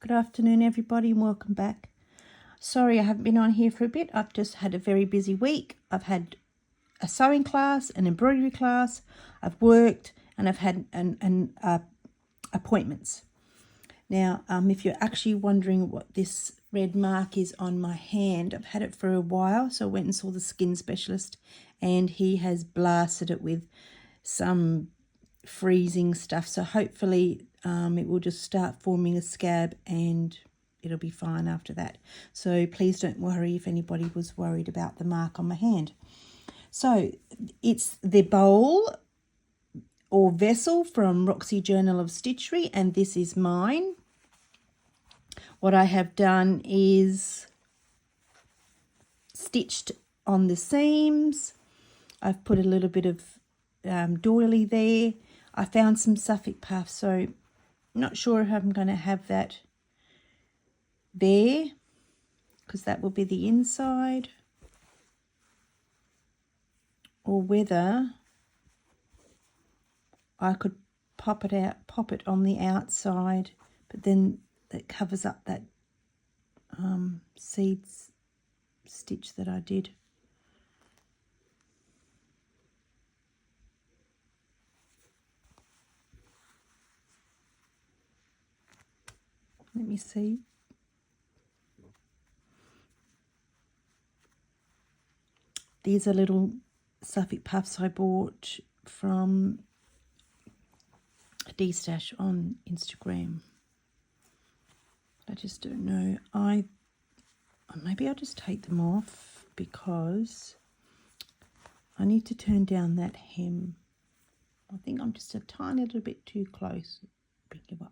Good afternoon, everybody, and welcome back. Sorry I haven't been on here for a bit. I've just had a very busy week. I've had a sewing class, an embroidery class, I've worked, and I've had appointments. Now, if you're actually wondering what this red mark is on my hand, I've had it for a while, so I went and saw the skin specialist, and he has blasted it with some freezing stuff, so hopefully it will just start forming a scab and it'll be fine after that. So please don't worry if anybody was worried about the mark on my hand. So it's the bowl or vessel from Roxy Journal of Stitchery, and this is mine. What I have done is stitched on the seams. I've put a little bit of doily there. I found some Suffolk puff, so I'm not sure if I'm going to have that there, because that will be the inside, or whether I could pop it on the outside, but then that covers up that seeds stitch that I did. Let me see. These are little Suffolk puffs I bought from D-Stash on Instagram. I just don't know. Maybe I'll just take them off because I need to turn down that hem. I think I'm just a tiny little bit too close. Give up.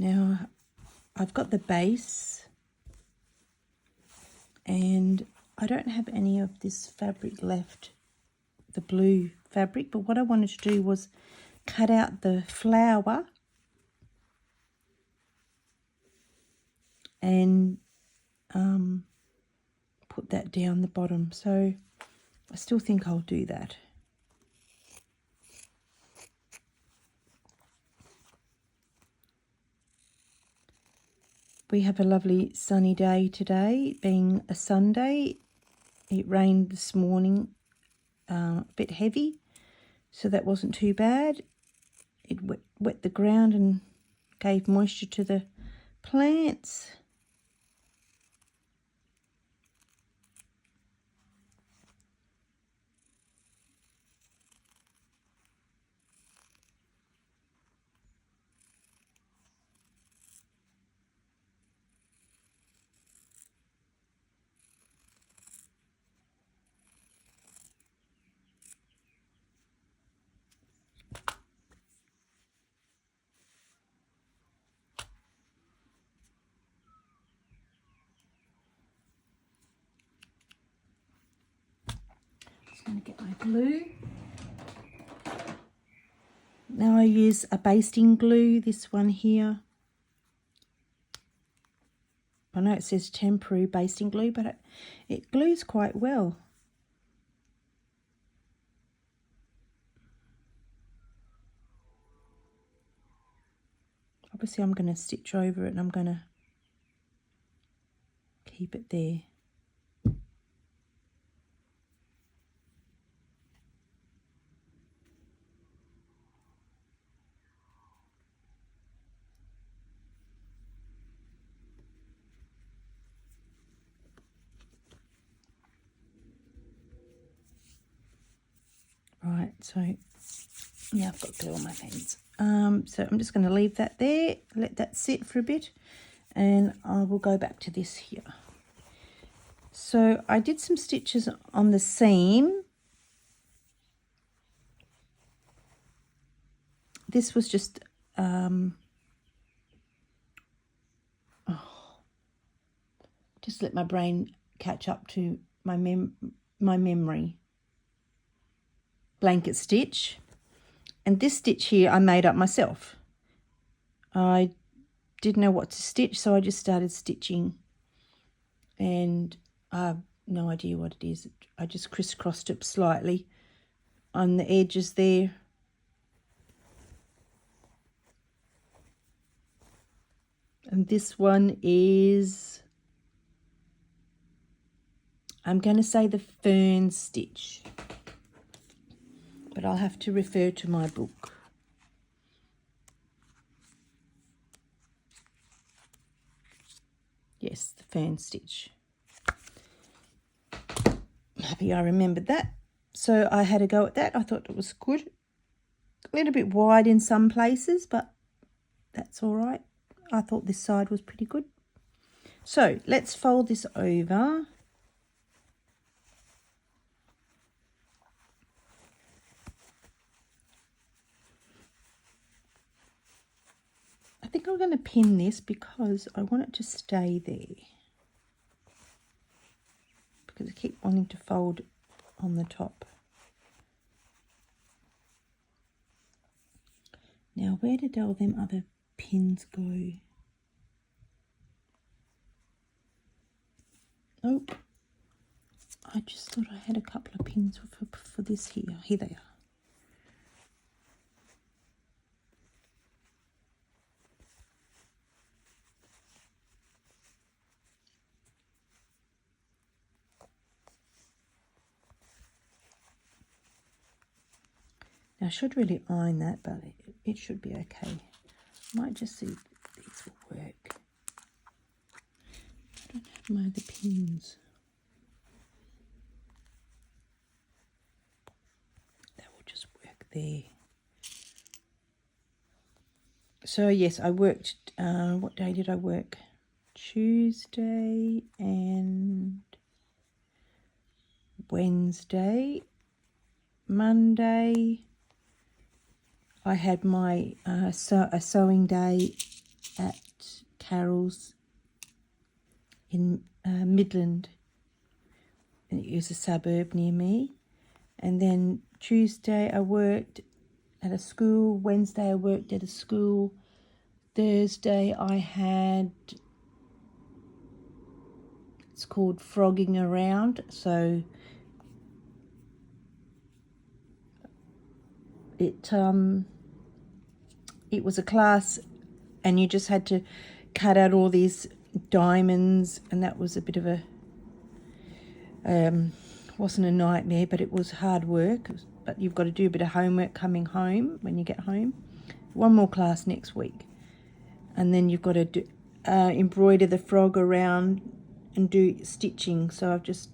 Now I've got the base, and I don't have any of this fabric left, the blue fabric, but what I wanted to do was cut out the flower and put that down the bottom. So I still think I'll do that. We have a lovely sunny day today, being a Sunday. It rained this morning, a bit heavy, so that wasn't too bad. It wet the ground and gave moisture to the plants. Going to get my glue. Now I use a basting glue, this one here. I know it says temporary basting glue, but it glues quite well. Obviously I'm going to stitch over it and I'm going to keep it there. Right, so now I've got glue on my hands. So I'm just going to leave that there, let that sit for a bit, and I will go back to this here. So I did some stitches on the seam. This was just just let my brain catch up to my memory. Blanket stitch, and this stitch here I made up myself. I didn't know what to stitch, so I just started stitching, and I have no idea what it is. I just crisscrossed it slightly on the edges there, And this one is, I'm going to say the fern stitch, but I'll have to refer to my book. Yes, the fern stitch. I'm happy I remembered that. So I had a go at that. I thought it was good. A little bit wide in some places, but that's all right. I thought this side was pretty good. So let's fold this over. I think I'm going to pin this because I want it to stay there. Because I keep wanting to fold on the top. Now, where did all them other pins go? Nope. I just thought I had a couple of pins for this here. Here they are. Now, I should really iron that, but it should be okay. Might just see if these will work. I don't have my other pins. That will just work there. So, yes, I worked, what day did I work? Tuesday and Wednesday. Monday, I had my a sewing day at Carol's in Midland. It was a suburb near me. And then Tuesday I worked at a school. Wednesday I worked at a school. Thursday I had, it's called frogging around. So it was a class and you just had to cut out all these diamonds, and that was a bit of a wasn't a nightmare, but it was hard work. But you've got to do a bit of homework coming home when you get home. One more class next week, and then you've got to do, embroider the frog around and do stitching. So I've just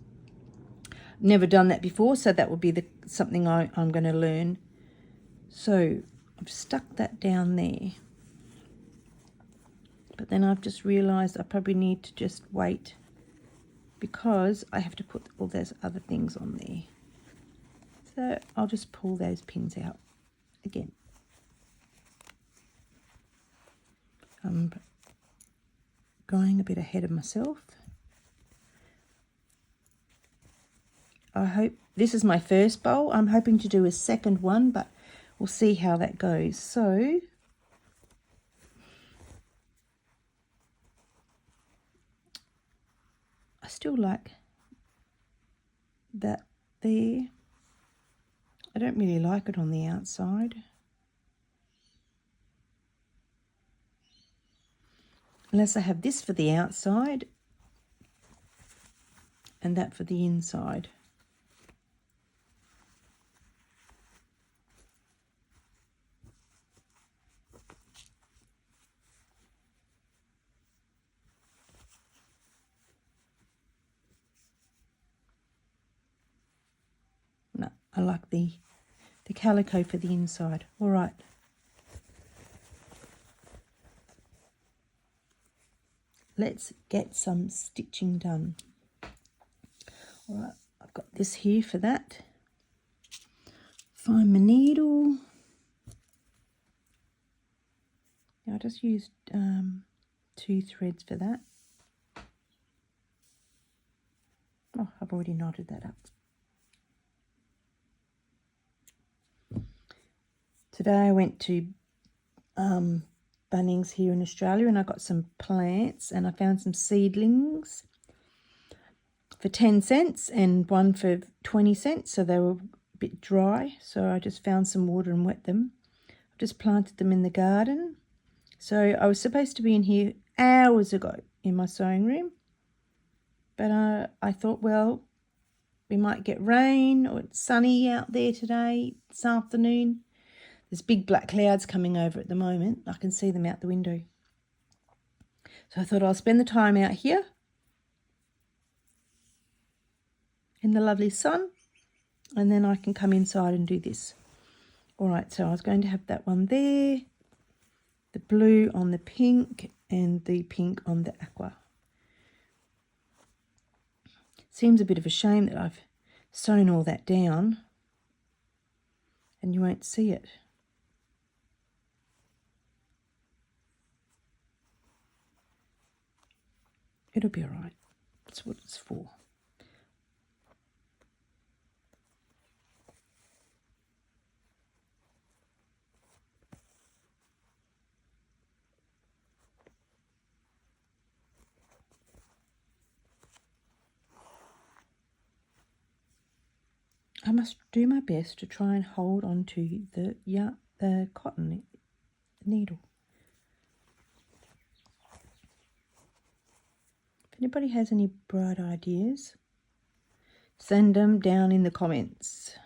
never done that before, so that will be something I'm going to learn. So I've stuck that down there. But then I've just realised I probably need to just wait because I have to put all those other things on there. So I'll just pull those pins out again. I'm going a bit ahead of myself. I hope, this is my first bowl. I'm hoping to do a second one, but we'll see how that goes. So I still like that there. I don't really like it on the outside. Unless I have this for the outside and that for the inside. No, I like the calico for the inside. All right. Let's get some stitching done. All right, I've got this here for that. Find my needle. I just used 2 threads for that. Oh, I've already knotted that up. Today I went to Bunnings here in Australia and I got some plants and I found some seedlings for 10 cents and one for 20 cents. So they were a bit dry. So I just found some water and wet them. I've just planted them in the garden. So I was supposed to be in here hours ago in my sewing room. But I thought, well, we might get rain, or it's sunny out there today, this afternoon. There's big black clouds coming over at the moment. I can see them out the window. So I thought I'll spend the time out here in the lovely sun, and then I can come inside and do this. All right, so I was going to have that one there, the blue on the pink, and the pink on the aqua. Seems a bit of a shame that I've sewn all that down and you won't see it. It'll be all right. That's what it's for. I must do my best to try and hold on to the cotton needle. If anybody has any bright ideas, send them down in the comments.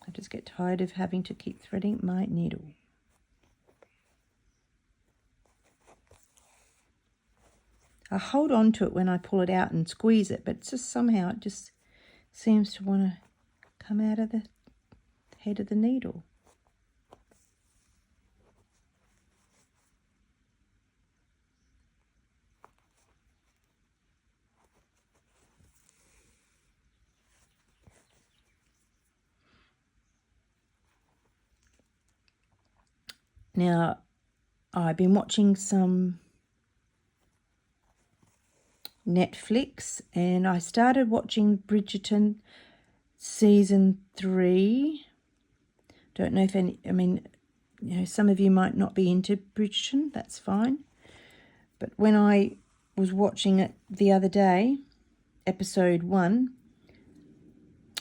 I just get tired of having to keep threading my needle. I hold on to it when I pull it out and squeeze it, but it's just somehow it just seems to want to come out of the head of the needle. Now, I've been watching some Netflix, and I started watching Bridgerton season 3. Don't know if any, I mean, you know, some of you might not be into Bridgerton, that's fine. But when I was watching it the other day, episode 1,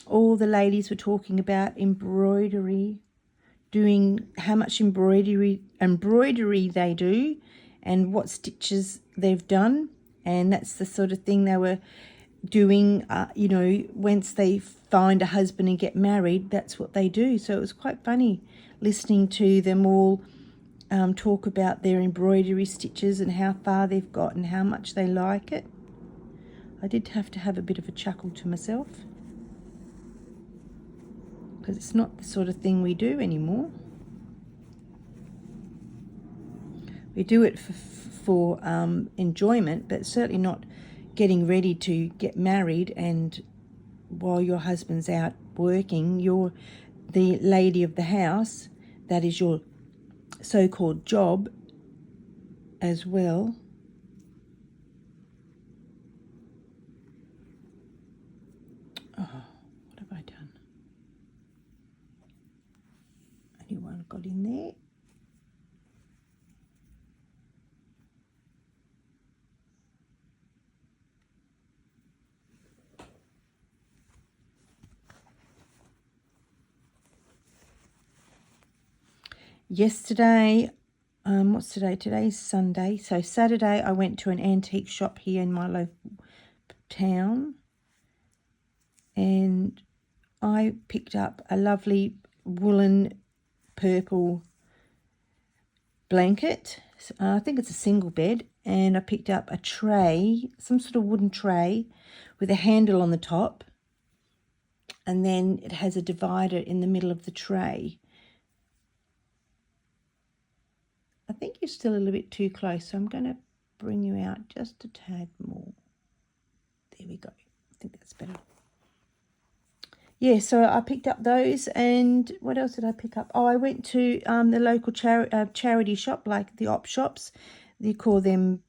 all the ladies were talking about embroidery, doing how much embroidery they do and what stitches they've done. And that's the sort of thing they were doing, you know, once they find a husband and get married, that's what they do. So it was quite funny listening to them all talk about their embroidery stitches and how far they've got and how much they like it. I did have to have a bit of a chuckle to myself, because it's not the sort of thing we do anymore. We do it for enjoyment, but certainly not getting ready to get married, and while your husband's out working, you're the lady of the house. That is your so-called job as well. Oh, what have I done? Only one got in there. Yesterday, what's today? Today's Sunday. So Saturday I went to an antique shop here in my local town, and I picked up a lovely woolen purple blanket. I think it's a single bed, and I picked up a tray, some sort of wooden tray with a handle on the top, and then it has a divider in the middle of the tray. I think you're still a little bit too close, so I'm going to bring you out just a tad more. There we go. I think that's better. Yeah, so I picked up those, and what else did I pick up? Oh, I went to the local charity shop, like the op shops. They call them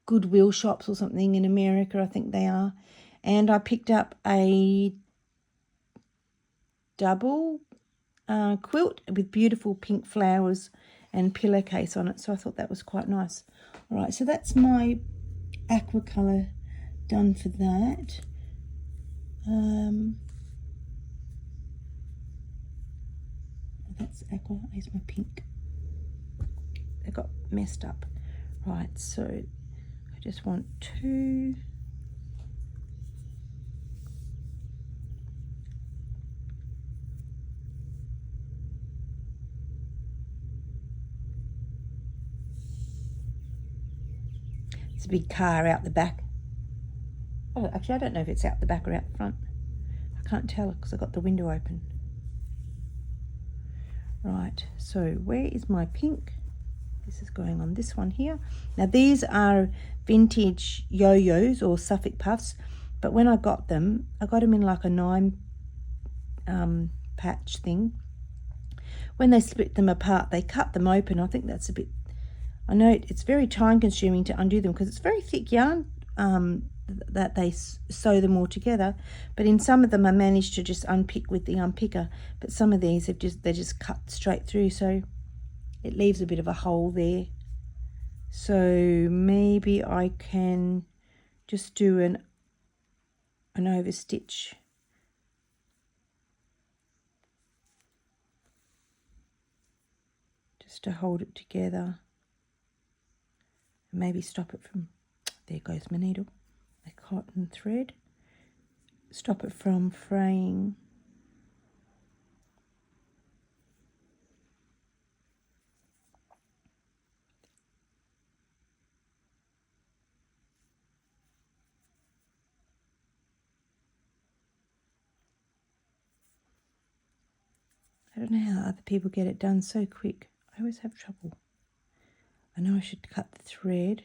Goodwill shops or something in America, I think they are. And I picked up a double quilt with beautiful pink flowers and pillowcase on it, so I thought that was quite nice. All right, so that's my aqua colour done for that. That's aqua. Here's my pink. they got messed up. Right, so I just want 2. It's a big car out the back. Oh, actually, I don't know if it's out the back or out the front. I can't tell because I've got the window open. Right, so where is my pink? This is going on this one here. Now these are vintage yo-yos or Suffolk puffs, but when I got them in like a 9 patch thing. When they split them apart, they cut them open. I think that's a bit, I know it's very time consuming to undo them because it's very thick yarn that they sew them all together, but in some of them I managed to just unpick with the unpicker, but some of these they're just cut straight through, so it leaves a bit of a hole there. So maybe I can just do an overstitch. Just to hold it together. And maybe stop it from, there goes my needle, a cotton thread. Stop it from fraying. I don't know how other people get it done so quick. I always have trouble. I know I should cut the thread.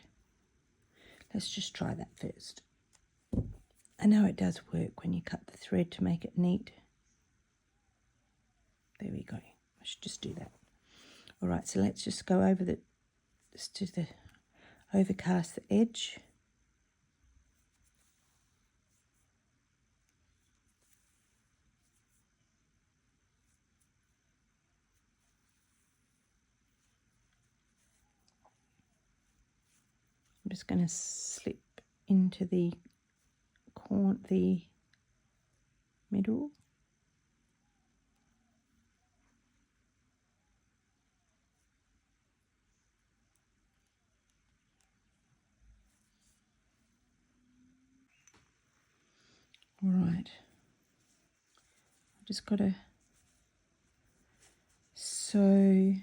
Let's just try that first. I know it does work when you cut the thread to make it neat. There we go. I should just do that. All right, so let's just go over overcast the edge. I'm just going to slip into the middle. All right. I've just got to sew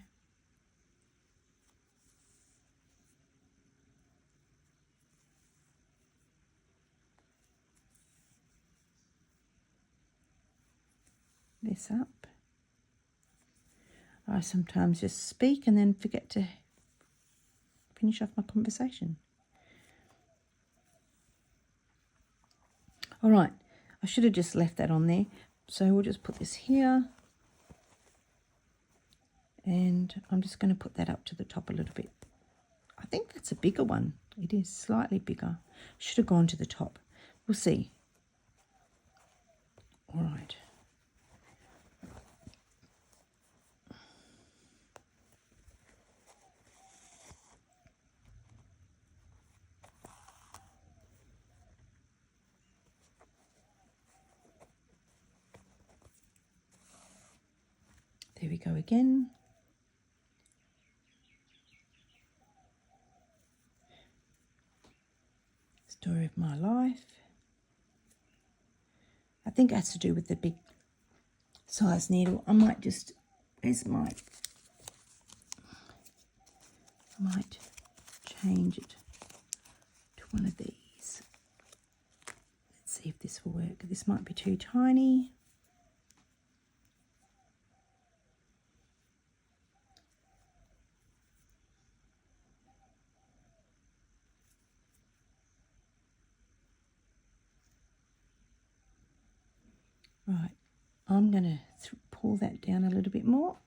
this up. I sometimes just speak and then forget to finish off my conversation. All right, I should have just left that on there. So we'll just put this here. And I'm just going to put that up to the top a little bit. I think that's a bigger one. It is slightly bigger. Should have gone to the top. We'll see. All right. There we go again. Story of my life. I think it has to do with the big size needle. I might just, I might change it to one of these. Let's see if this will work. This might be too tiny. Right, I'm going to pull that down a little bit more.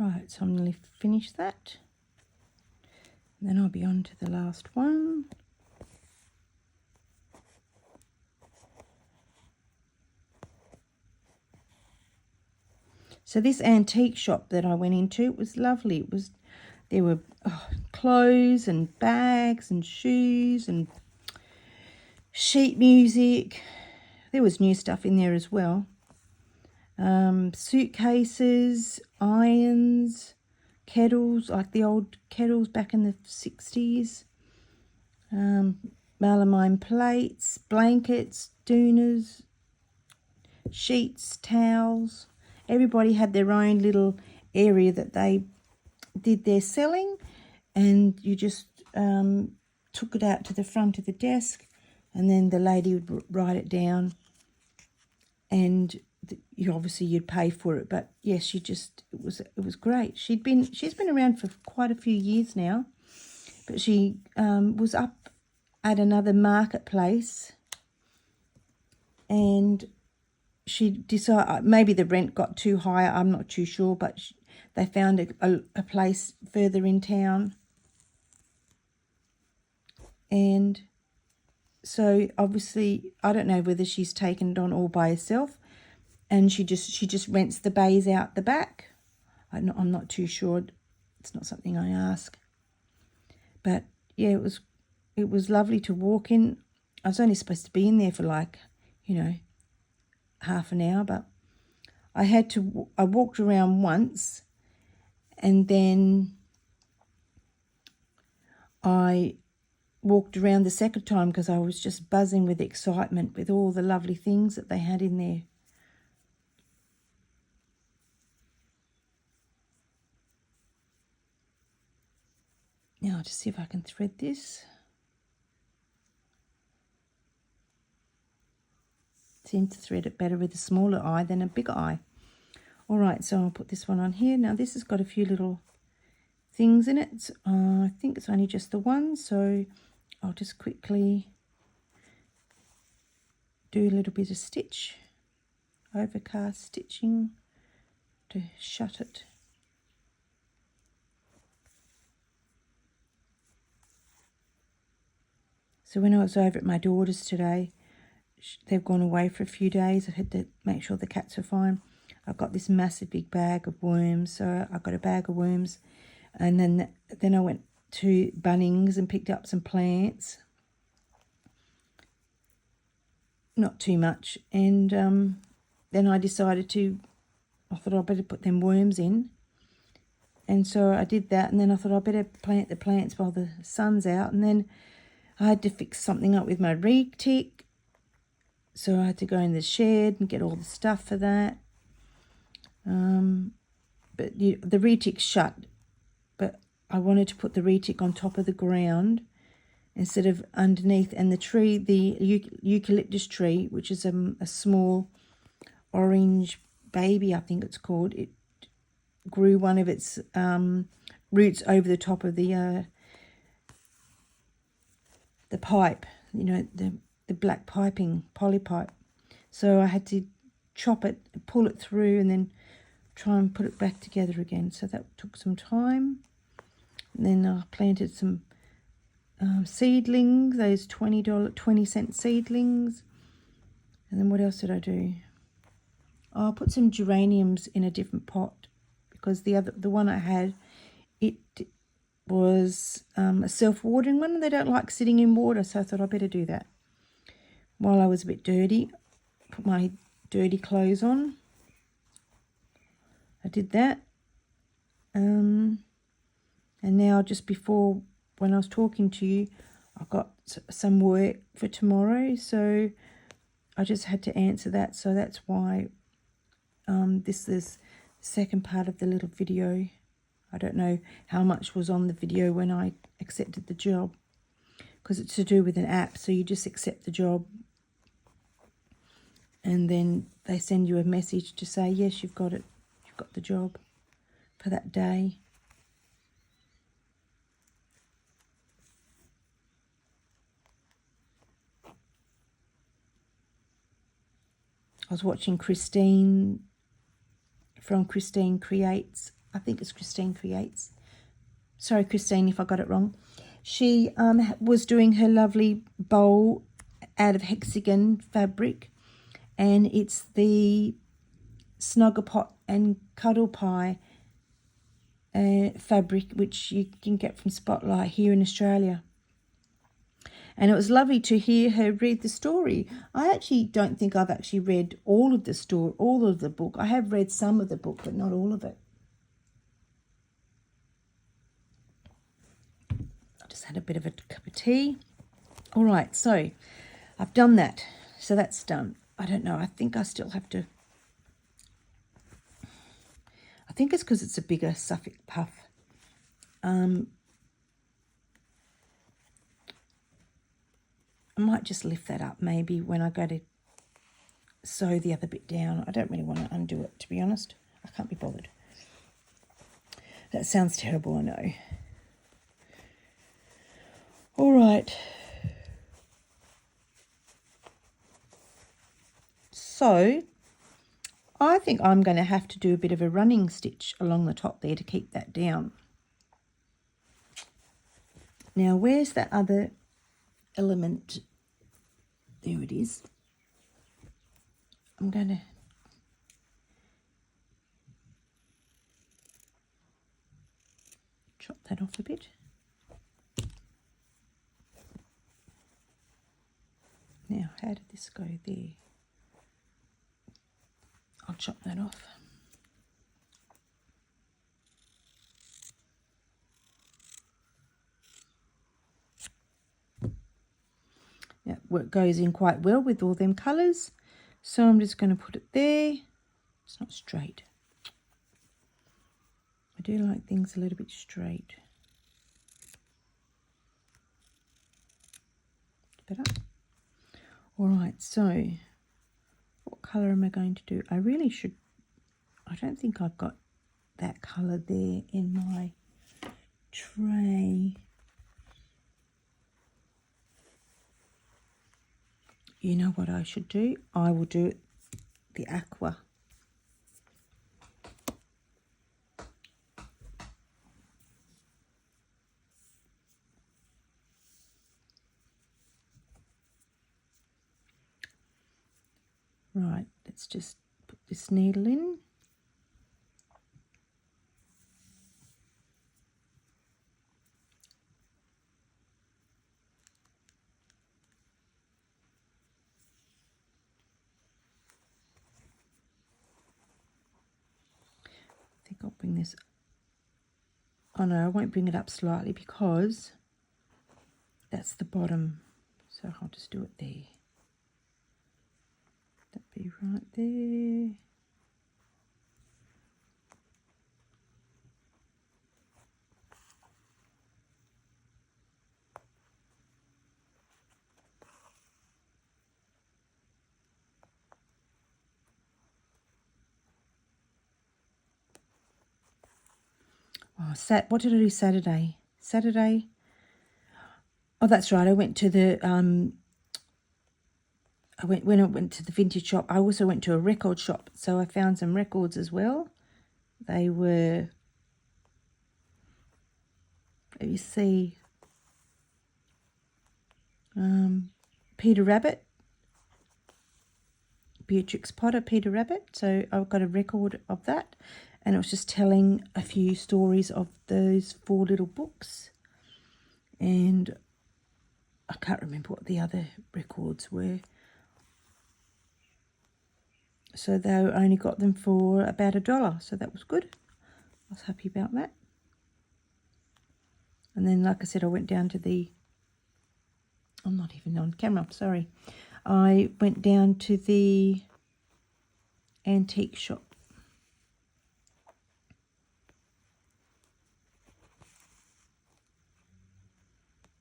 Right, so I'm nearly finished that. And then I'll be on to the last one. So this antique shop that I went into, it was lovely. There were clothes and bags and shoes and sheet music. There was new stuff in there as well. Suitcases, irons, kettles, like the old kettles back in the 60s. Melamine plates, blankets, doonas, sheets, towels. Everybody had their own little area that they did their selling, and you just took it out to the front of the desk, and then the lady would write it down, and you'd pay for it. But yes, it was great. She's been around for quite a few years now, but she was up at another marketplace, and she decided maybe the rent got too high. I'm not too sure, but they found a place further in town, and so obviously I don't know whether she's taken it on all by herself, and she just rents the bays out the back. I'm not too sure. It's not something I ask. But yeah, it was lovely to walk in. I was only supposed to be in there for like, half an hour, but I walked around once, and then I walked around the second time because I was just buzzing with excitement with all the lovely things that they had in there. Now I'll just see if I can thread this. Seem to thread it better with a smaller eye than a bigger eye. All right, so I'll put this one on here. Now this has got a few little things in it. I think it's only just the one, so I'll just quickly do a little bit of stitch, overcast stitching to shut it. So when I was over at my daughter's today, they've gone away for a few days. I had to make sure the cats were fine. I've got this massive big bag of worms, so I got a bag of worms, and then I went to Bunnings and picked up some plants. Not too much, and then I thought I'd better put them worms in, and so I did that, and then I thought I'd better plant the plants while the sun's out, and then I had to fix something up with my retic, so I had to go in the shed and get all the stuff for that. But the retic's shut, but I wanted to put the retic on top of the ground instead of underneath. And the tree, the eucalyptus tree, which is a small orange baby, I think it's called, it grew one of its roots over the top of the pipe, the black piping, poly pipe. So I had to chop it, pull it through, and then try and put it back together again. So that took some time. And then I planted some seedlings, those 20-cent seedlings. And then what else did I do? I put some geraniums in a different pot because the one I had, it was a self-watering one. They don't like sitting in water, so I thought I'd better do that. While I was a bit dirty, put my dirty clothes on. I did that. And now just before, when I was talking to you, I got some work for tomorrow, so I just had to answer that. So that's why this is the second part of the little video. I don't know how much was on the video when I accepted the job, because it's to do with an app, so you just accept the job and then they send you a message to say, yes, you've got it, you've got the job for that day. I was watching Christine from Christine Creates I think it's Christine Creates. Sorry, Christine, if I got it wrong. She was doing her lovely bowl out of Hexagon fabric, and it's the Snuggerpot and Cuddle Pie fabric, which you can get from Spotlight here in Australia. And it was lovely to hear her read the story. I actually don't think I've actually read all of the story, all of the book. I have read some of the book, but not all of it. I just had a bit of a cup of tea. All right, so I've done that. So that's done. I don't know. I think I still have to. I think it's because it's a bigger Suffolk puff. I might just lift that up maybe when I go to sew the other bit down. I don't really want to undo it, to be honest. I can't be bothered. That sounds terrible, I know. All right. So I think I'm going to have to do a bit of a running stitch along the top there to keep that down. Now, where's that other element? There it is. I'm going to chop that off a bit. Now, how did this go there? I'll chop that off. Yeah, it goes in quite well with all them colours. So I'm just going to put it there. It's not straight. I do like things a little bit straight. Better. All right, so what colour am I going to do? I really should. I don't think I've got that colour there in my tray. You know what I should do? I will do the aqua. Right, let's just put this needle in. I think I'll bring this. Oh no, I won't bring it up slightly because that's the bottom. So I'll just do it there. That'd be right there. Oh, what did I do Saturday? Oh, that's right. I went to the when I went to the vintage shop. I also went to a record shop, so I found some records as well. They were, let me see, Peter Rabbit, Beatrix Potter, Peter Rabbit. So I've got a record of that, and it was just telling a few stories of those 4 little books. And I can't remember what the other records were. So they only got them for about $1, so that was good. I was happy about that. And then, like I said, I went down to the, I'm not even on camera, sorry. I went down to the antique shop.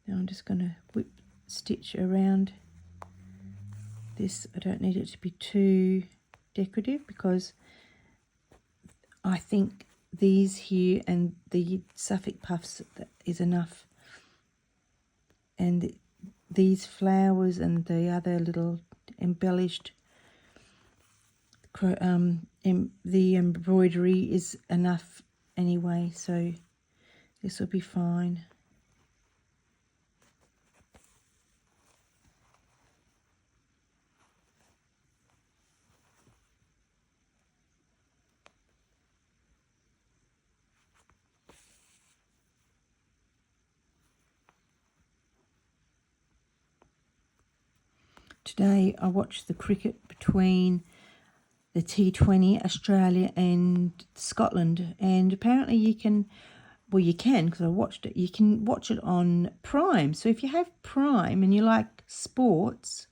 Now I'm just going to whip stitch around this. I don't need it to be too decorative because I think these here and the Suffolk puffs is enough, and these flowers and the other little embellished the embroidery is enough anyway, so this will be fine. Today I watched the cricket between the T20, Australia and Scotland, and apparently you can, well you can because I watched it, you can watch it on Prime. So if you have Prime and you like sports,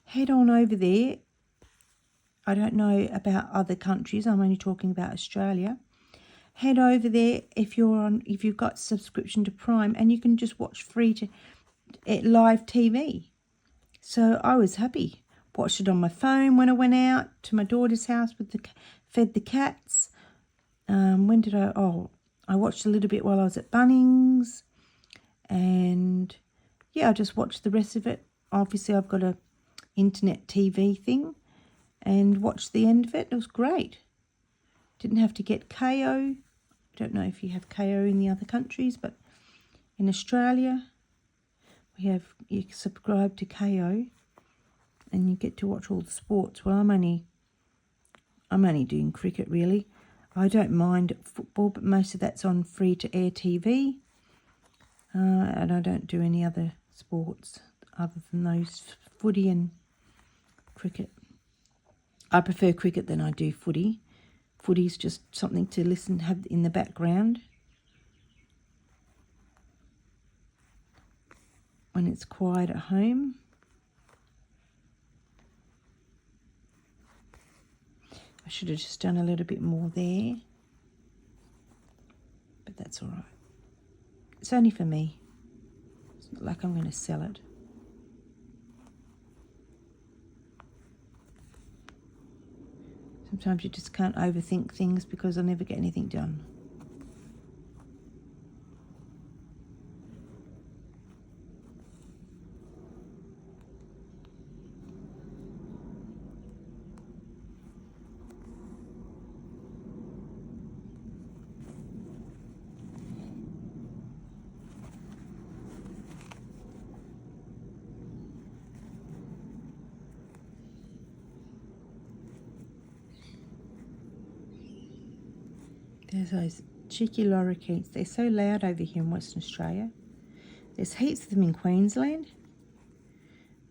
head on over there. I don't know about other countries, I'm only talking about Australia. Head over there if you've got subscription to Prime, and you can just watch free to live TV. So I was happy. Watched it on my phone when I went out to my daughter's house fed the cats. When did I? Oh, I watched a little bit while I was at Bunnings, and yeah, I just watched the rest of it. Obviously, I've got a internet TV thing, and watched the end of it. It was great. Didn't have to get KO. I don't know if you have KO in the other countries, but in Australia, you subscribe to KO, and you get to watch all the sports. Well, I'm only doing cricket really. I don't mind football, but most of that's on free-to-air TV, and I don't do any other sports other than those, footy and cricket. I prefer cricket than I do footy. Footy's just something to have in the background when it's quiet at home. I should have just done a little bit more there, but that's all right. It's only for me. It's not like I'm going to sell it. Sometimes you just can't overthink things because I'll never get anything done. There's those cheeky lorikeets. They're so loud over here in Western Australia. There's heaps of them in Queensland.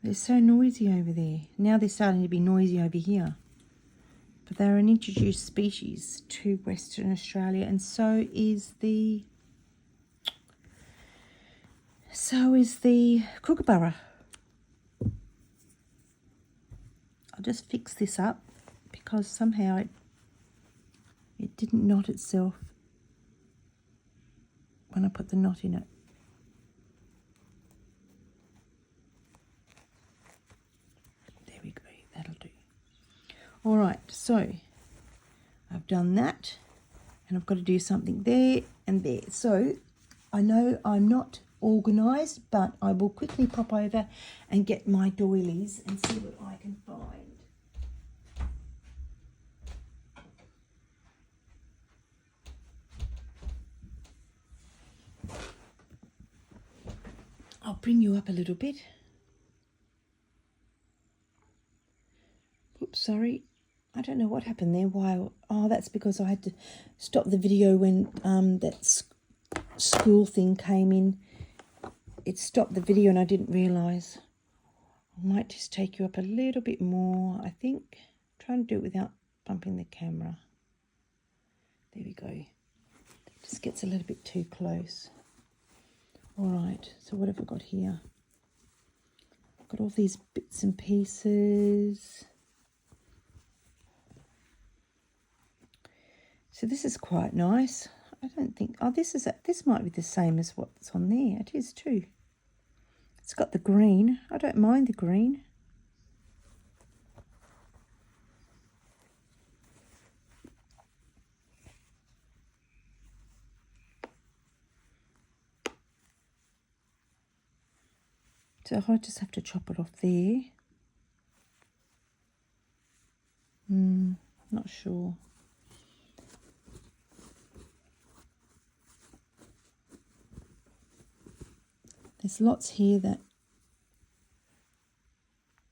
They're so noisy over there. Now they're starting to be noisy over here. But they're an introduced species to Western Australia, and so is the kookaburra. I'll just fix this up because somehow it didn't knot itself when I put the knot in it. There we go, that'll do. All right, so I've done that, and I've got to do something there and there. So I know I'm not organised, but I will quickly pop over and get my doilies and see what I can find. I'll bring you up a little bit. Oops, sorry. I don't know what happened there. Why? Oh, that's because I had to stop the video when that school thing came in. It stopped the video and I didn't realise. I might just take you up a little bit more, I think. Try and do it without bumping the camera. There we go. It just gets a little bit too close. All right, so what have I got here? I've got all these bits and pieces. So this is quite nice. I don't think, oh, this might be the same as what's on there. It is too. It's got the green. I don't mind the green. So I just have to chop it off there. Not sure. There's lots here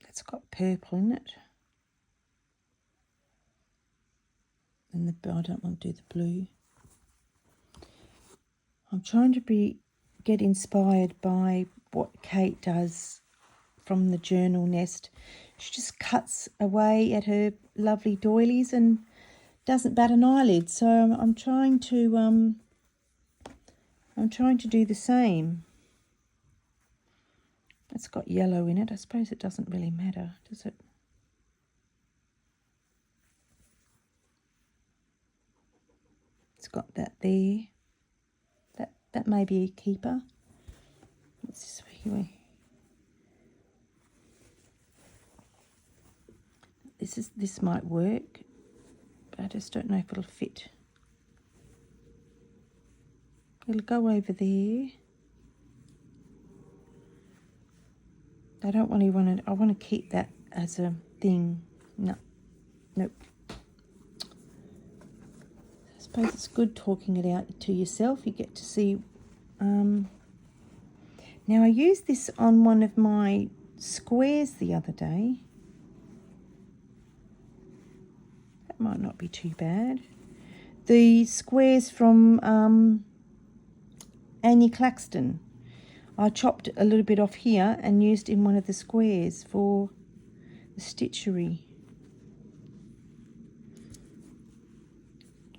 that's got purple in it. And I don't want to do the blue. I'm trying to get inspired by what Kate does from the journal nest. She just cuts away at her lovely doilies and doesn't bat an eyelid. So I'm trying to do the same. It's got yellow in it. I suppose it doesn't really matter, does it? It's got that there. That may be a keeper. What's this here? This might work, but I just don't know if it'll fit. It'll go over there. I don't really want to. I want to keep that as a thing. No, nope. I suppose it's good talking it out to yourself. You get to see. Now I used this on one of my squares the other day. That might not be too bad. The squares from Annie Claxton. I chopped a little bit off here and used in one of the squares for the stitchery.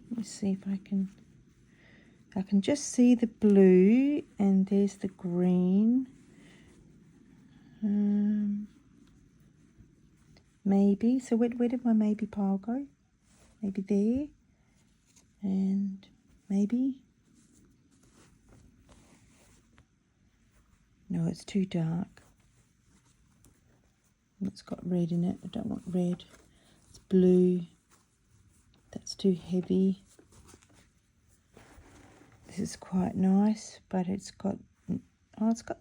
Let me see if I can just see the blue, and there's the green. Maybe. So where did my maybe pile go? Maybe there. And maybe. No, it's too dark. It's got red in it. I don't want red. It's blue. That's too heavy. This is quite nice, but it's got the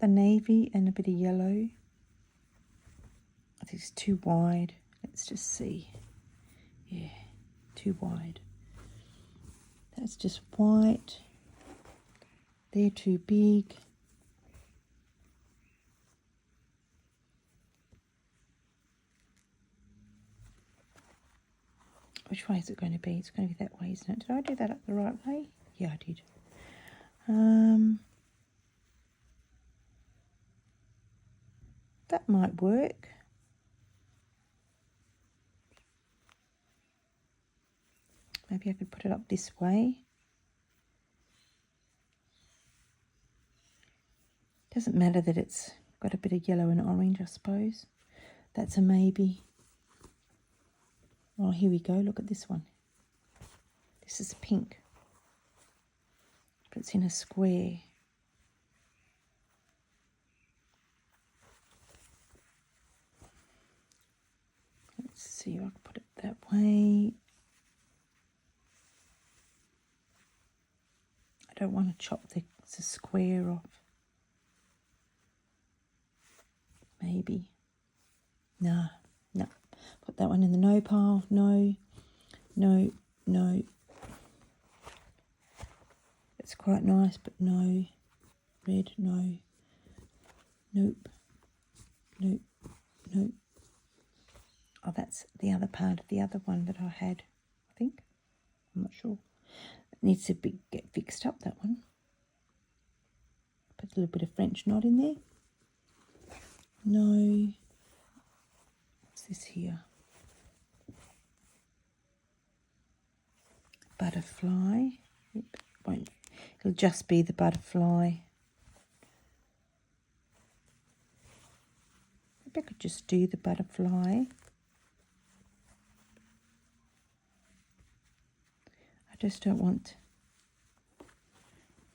navy and a bit of yellow. I think it's too wide. Let's just see. Yeah, too wide. That's just white. They're too big. Which way is it going to be? It's going to be that way, isn't it? Did I do that up the right way? Yeah, I did. That might work. Maybe I could put it up this way. Doesn't matter that it's got a bit of yellow and orange, I suppose. That's a maybe. Oh, here we go. Look at this one. This is pink. But it's in a square. Let's see if I can put it that way. I don't want to chop the square off. Maybe. No. Put that one in the no pile. No. It's quite nice, but no. Red, no. Nope. Oh, that's the other part of the other one that I had, I think. I'm not sure. It needs to get fixed up, that one. Put a little bit of French knot in there. No. What's this here? Butterfly. It'll just be the butterfly. Maybe I could just do the butterfly. I just don't want,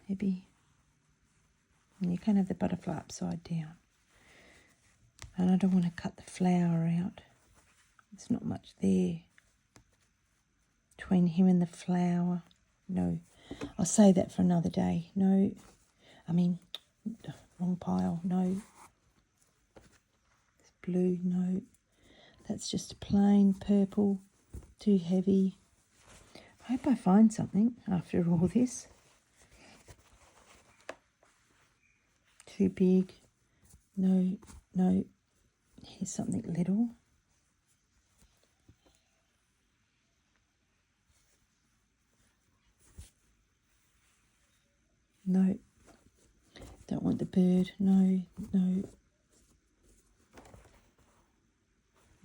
maybe, and you can have the butterfly upside down. And I don't want to cut the flower out. There's not much there between him and the flower. No, I'll say that for another day. No, I mean, wrong pile. No. It's blue. No. That's just plain purple. Too heavy. I hope I find something after all this. too big. No, no. Here's something little. No. Don't want the bird. No, no.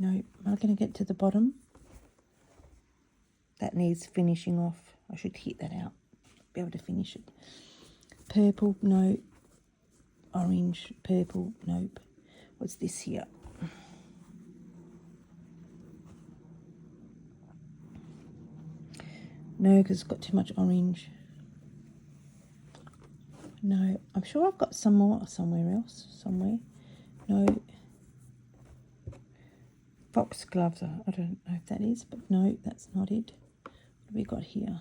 No. Am I going to get to the bottom? That needs finishing off. I should hit that out. Be able to finish it. Purple, no. Orange, purple, nope. What's this here? No, because it's got too much orange. No, I'm sure I've got some more somewhere else. Somewhere. No. Fox gloves. I don't know if that is, but no, that's not it. What have we got here?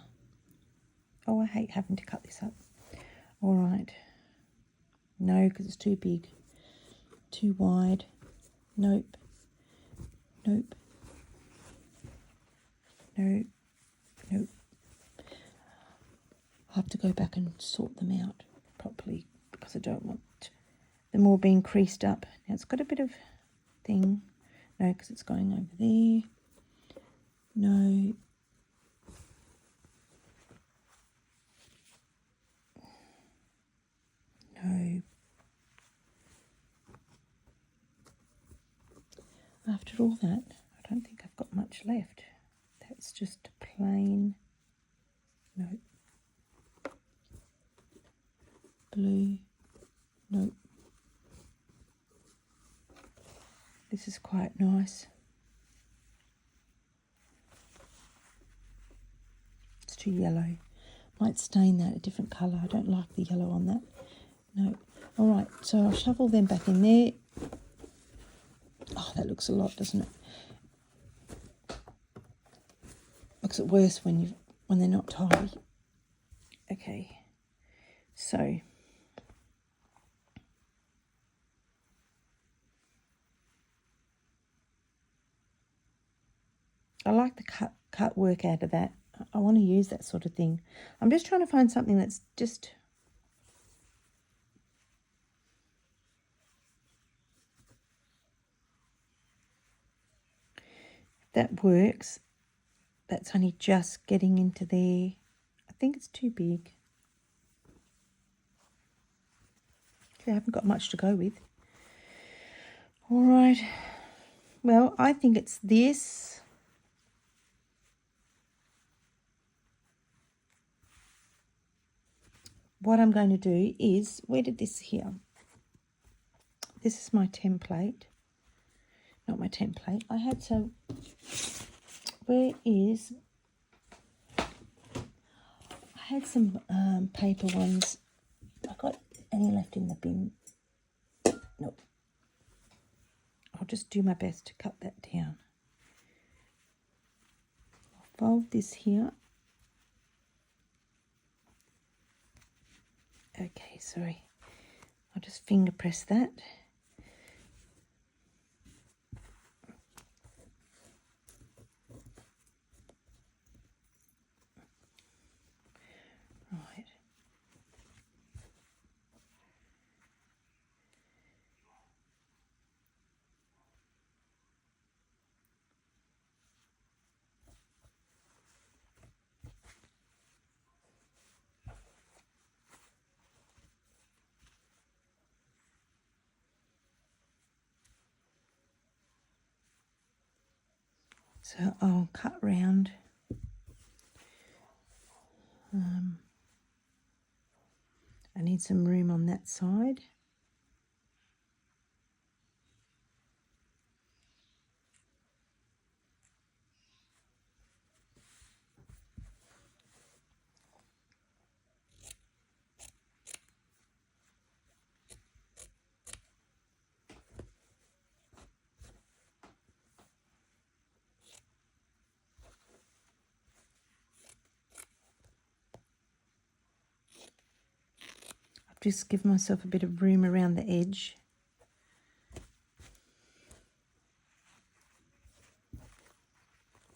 Oh, I hate having to cut this up. All right. No, because it's too big. Too wide. Nope. Nope. No. Nope. I'll have to go back and sort them out properly because I don't want them all being creased up. Now it's got a bit of thing. No, because it's going over there. No. No. After all that, I don't think I've got much left. That's just plain. No. Blue. Nope. This is quite nice. It's too yellow. Might stain that a different colour. I don't like the yellow on that. No. All right, so I'll shovel them back in there. Oh, that looks a lot, doesn't it? Looks it worse when they're not tidy. Okay. So I like the cut work out of that. I want to use that sort of thing. I'm just trying to find something that's just that works. That's only just getting into there. I think it's too big. Okay, I haven't got much to go with. All right. Well, I think it's this. What I'm going to do is, where did this here? This is my template. Not my template. I had so, where is, I had some paper ones. I got any left in the bin? Nope. I'll just do my best to cut that down. I'll fold this here. Okay, sorry. I'll just finger press that. Right. So I'll cut round. I need some room on that side. Just give myself a bit of room around the edge.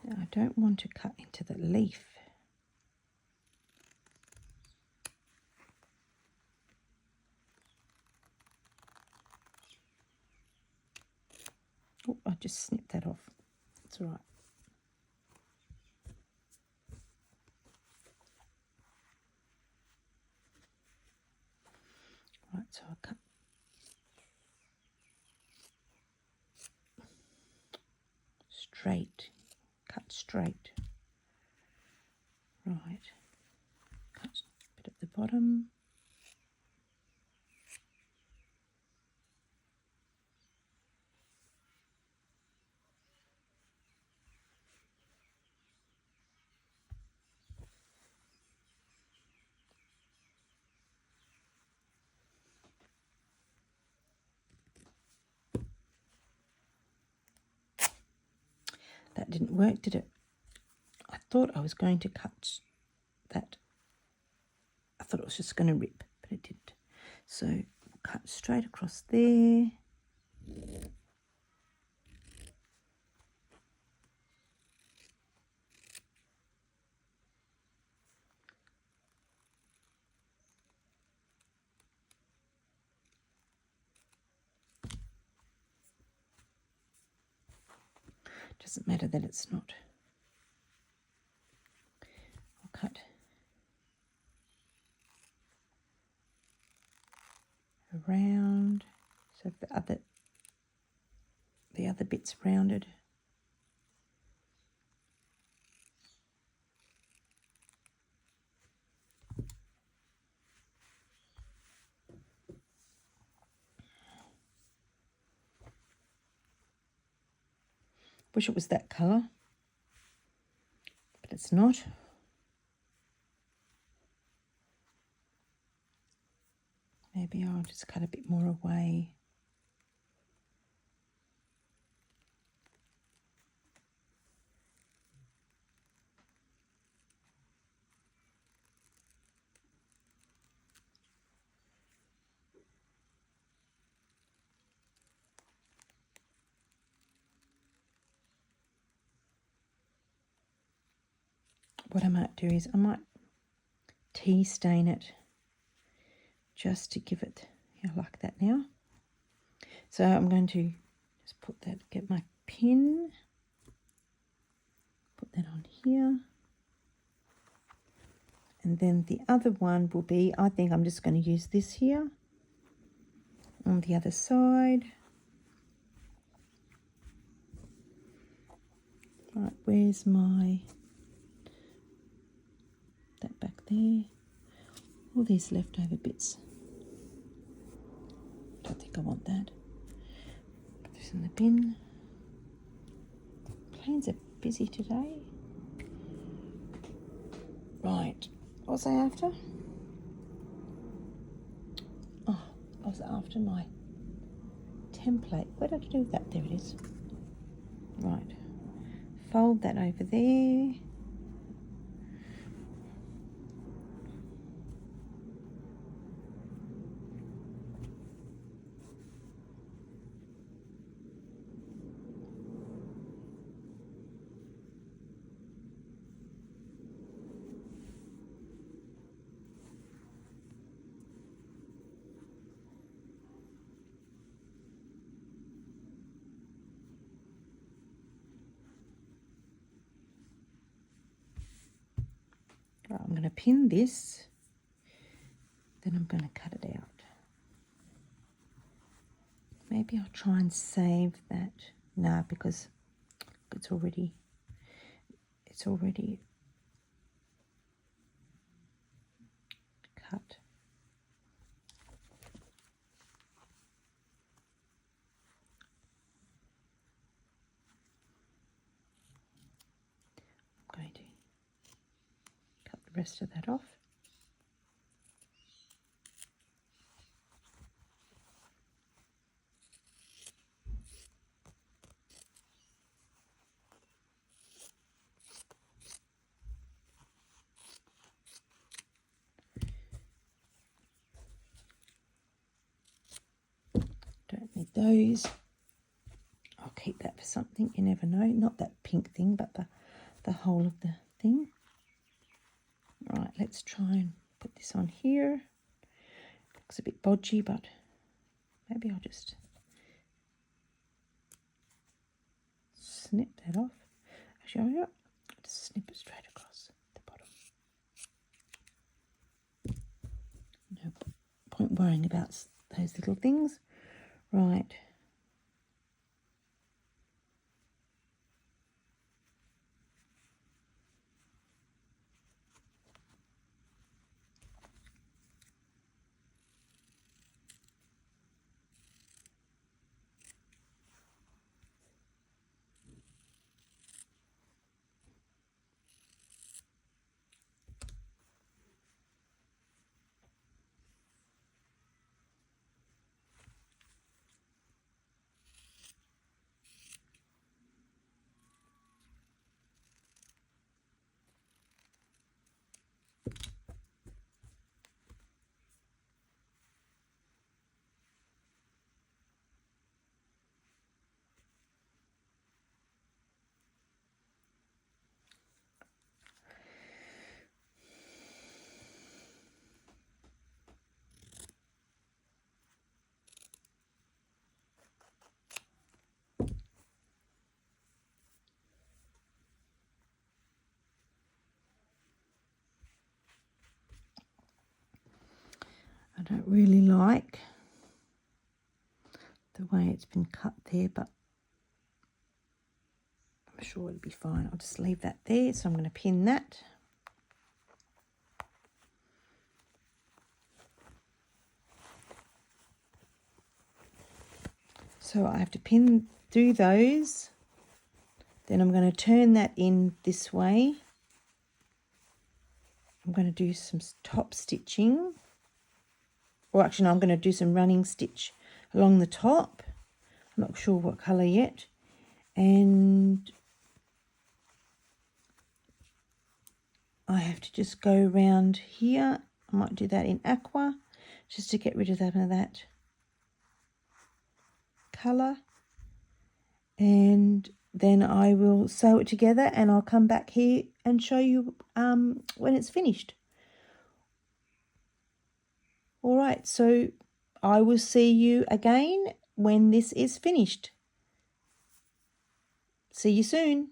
Now, I don't want to cut into the leaf. That's all right. Right, so I'll cut straight. Cut straight. Right. Cut a bit at the bottom. That didn't work, did it? I thought I was going to cut that. I thought it was just going to rip, but it didn't. So cut straight across there. Doesn't matter that it's not. I'll cut around so the other bit's rounded. Wish it was that colour, but it's not. Maybe I'll just cut a bit more away. What I might do is I might tea stain it just to give it, like that now. So I'm going to just put that, get my pin, put that on here. And then the other one will be, I think I'm just going to use this here on the other side. Right, where's my, that back there, all these leftover bits. Don't think I want that. Put this in the bin. Planes are busy today. Right, what was I after? Oh, I was after my template. Where did I do that? There it is. Right, fold that over there. Right, I'm going to pin this, then I'm going to cut it out. Maybe I'll try and save that. Nah, because it's already cut. I'm going to cut the rest of that off. Don't need those. I'll keep that for something, you never know. Not that pink thing, but the whole of the thing. Right, let's try and put this on here. Looks a bit bodgy, but maybe I'll just snip that off. show you. Just snip it straight across the bottom. No point worrying about those little things. Right. I don't really like the way it's been cut there, but I'm sure it'll be fine. I'll just leave that there. So I'm going to pin that. So I have to do those. Then I'm going to turn that in this way. I'm going to do some top stitching. Or actually, no, I'm going to do some running stitch along the top. I'm not sure what colour yet. And I have to just go around here. I might do that in aqua, just to get rid of that colour. And then I will sew it together and I'll come back here and show you when it's finished. All right, so I will see you again when this is finished. See you soon.